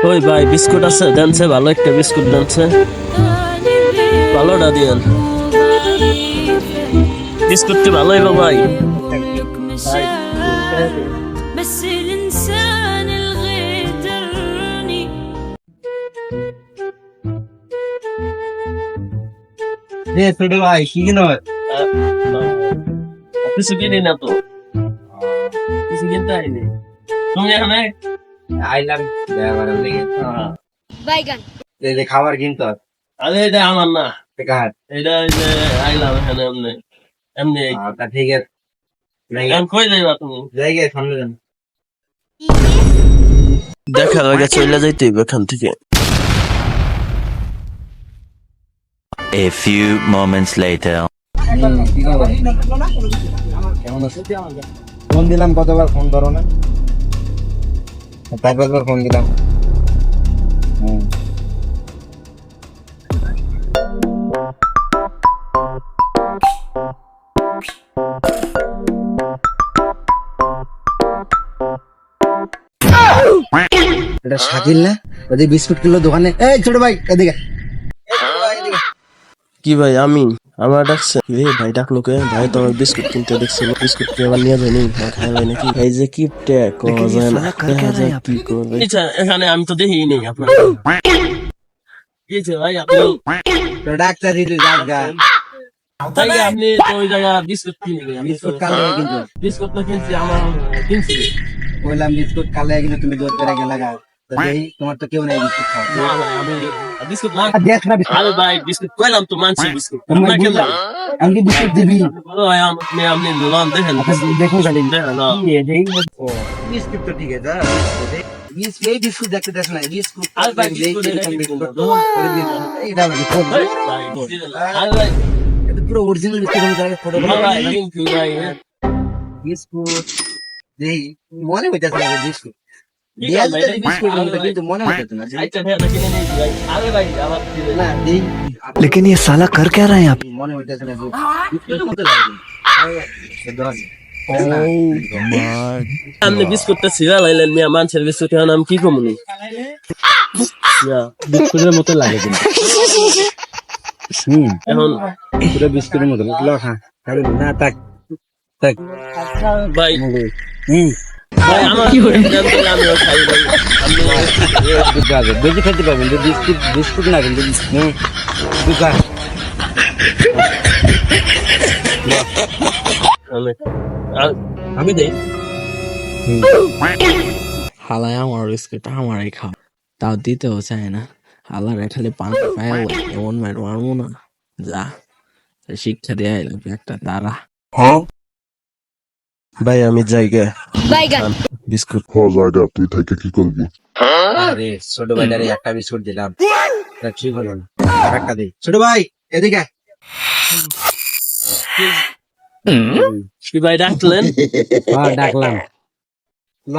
ওই ভাই বিস্কুট আছে দেনছে, ভালো একটা বিস্কুট দেনছে, ভালোটা দিয়েন। বিস্কুট কি ভালোই বা ভাই? بس الإنسان الغدرني ছোট ভাই কি কিনো? কিছু কিনি না তো, কিছু কিনতে আইনি। তুমি এখানে আইলাম বাইগান খাবার কিনতো। আরে এটা আমার না, কার এটা ওই যে আইলাম এখানে এমনি এমনি। তা ঠিক আছে, এখন কই যাইবা তুমি? জায়গায় সামনে যান। দেখা হয়ে গেছে, চলে যাইতে হইবে এখান থেকে। A few moments later. Phone দিলাম, কতবার ফোন করো না? 4-5 বার ফোন দিলাম। এটা শাকিল না? ওই বিস্কুট কিনলো দোকানে। এই ছোট ভাই এদিকে। কি ভাই আমি আমার ডাকছে রে ভাই? ডাকলো কে ভাই? তো বিস্কুট কিনতে দেখছিল, বিস্কুট কি আবার নিয়ে যায়নি, খাই ভাই নাকি? এই যে কি ট্যাগ করা যায় না, কি করবে এখানে? আমি তো দেখি নেই আপনার কি ভাই। আপনি ডাক্তার ভাই আপনি তো ওই জায়গা বিস্কুট কিনবে, বিস্কুট কালে কিন্তু বিস্কুট তো কিনছি, আমার কিনছি। বললাম বিস্কুট কালে কিন্তু তুমি জোর করে গেলে গা। তো দেই তোমার তো কেউ নাই বিস্কুট খাও। না ভাই আমি বিস্কুট না। দেখ না বিস্কুট। আরে ভাই বিস্কুট কইলাম তো মানছি বিস্কুট। তোমার না কেন আমি কি বিস্কুট দিবি? ভাই আপনি দোকান দেখেন, দেখুন খালি দেখেন না। বিস্কুট তো ঠিক আছে। এই বিস্কুট দেখতে দেখ না, বিস্কুট আরে ভাই বিস্কুট এটা ভাই এটা পুরো অরিজিনাল বিস্কুট। ফটো ভাই কিন্তু ভাই বিস্কুট দেই মনে হইতাছে না বিস্কুট। কিন্তু মনে হইতাছে না। আচ্ছা ভাই কিনে নিয়ে ভাই। আরে ভাই আবার না দেই, लेकिन ये साला कर क्या रहा है यहाँ पे? মনে হইতাছে না বিস্কুটের মতো লাগে। আপনি বিস্কুটটা ছিঁড়া লাইলেন মিয়া, মানুষের বিস্কুট এখন আমি কি কমুনি? বিস্কুটের মতো লাগে কিন্তু। এখন পুরো বিস্কুটের মতো হ্যাঁ না থাক থাক ভাই ভাই আমার আমিও খাই ভাই। আপনি বেশি খেতে পারবেন বিস্কুট বিস্কুট না কিন্তু দোকান আমি দেই হালায় আমার বিস্কুট আমারই খাও, তাও দিতেও চায় না। হালার খালি পান পায় এমন মার মারবো না। যা শিক্ষা দেয়া লাগবে একটা তারা। ভাই আমি জায়গা বাইগান বিস্কুট জায়গা তুই থেকে কি করবি? আরে ছোট ভাইটারে একটা বিস্কুট দিলাম, ঠিক হলো না, আরেকটা দিই। ছোট ভাই এদিকে কি ভাই ডাকলেন? ডাকলাম ল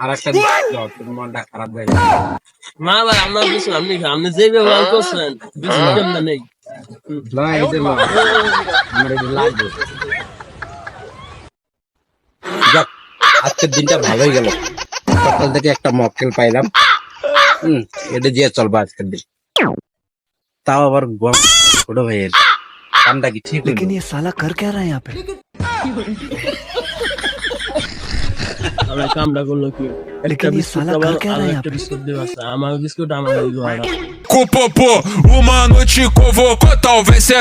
আরেকটা তোর মনটা খারাপ হয়ে গেল না ভাই আপনার বিস্কুট আপনি খান, আপনি যে ব্যবহার করছেন বিস্কুট কেমন নেই। ল এই যে ল আমার এটা লাগবে। যাক আজকের দিনটা ভালোই গেল, সকাল থেকে একটা মক্কেল পাইলাম। এটা দিয়ে চলবা আজকের দিন। তাও আবার ছোট ভাইয়ের কামটা কি ঠিক? लेकिन ये साला कर क्या रहा है यहाँ पे? আমরা কামটা করলো কি? একটা लेकिन ये বিস্কুট साला আবার कर क्या रहा है यहाँ একটা पे? বিস্কুট দেওয়া আছে, আমার বিস্কুট আমার Com popô, uma noite convocou, talvez cê